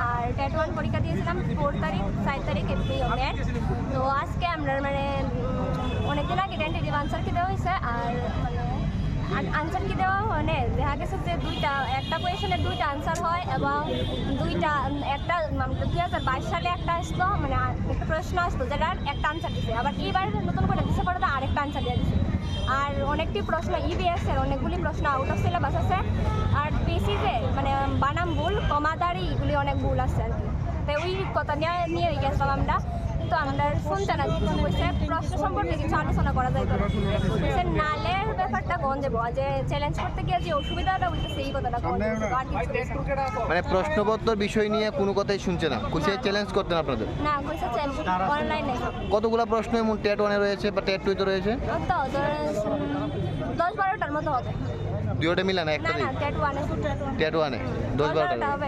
আর TET 1 পরীক্ষা দিয়েছিলাম 4 তারিখ 4 তারিখ এপ্রিল মে। তো আজকে আমরা মানে অনেকদিন আগে টেন্টেটিভ আনসার কি দেওয়া হয়েছে, আর মানে আনসার কি দেওয়া মানে দেখা গেছে যে একটা কোয়েশনের 2টা আনসার হয় এবং একটা 2022 সালে একটা আসতো, মানে একটা প্রশ্ন আসতো যেটার একটা আনসার দিছে, আবার এইবার নতুন করে দিছে পরে তো আরেকটা আনসার দিয়ে দিছে। আর অনেকটি প্রশ্ন ইবিএস এর অনেকগুলি প্রশ্ন আউট অফ সিলেবাস আছে, আর বেসিসে মানে বানাম ভুল কমাদারি এগুলি অনেক ভুল আছে আর কি। তো ওই কথা নিয়ে গেছিলাম আমরা, কিন্তু আমরা শুনতে না কিছু বলছে প্রশ্ন সম্পর্কে কিছু আলোচনা করা যায় তো নালের ব্যাপারটা কোন দেবো, যে চ্যালেঞ্জ করতে গিয়ে যে অসুবিধাটা বলতেছে এই কথাটা কোন দেবো। মানে প্রশ্নপত্র বিষয় নিয়ে কোনো কথাই শুনছে না, খুশি চ্যালেঞ্জ করতেন আপনাদের? না কইছে অনলাইনে কতগুলো প্রশ্ন এমন টেট 1 রয়েছে বা টেট 2 তে রয়েছে? তো 10-12টার মতো হবে। দুটোটা মিলানো একটা না দিন টেট 1 টেট 1 10-12টা হবে।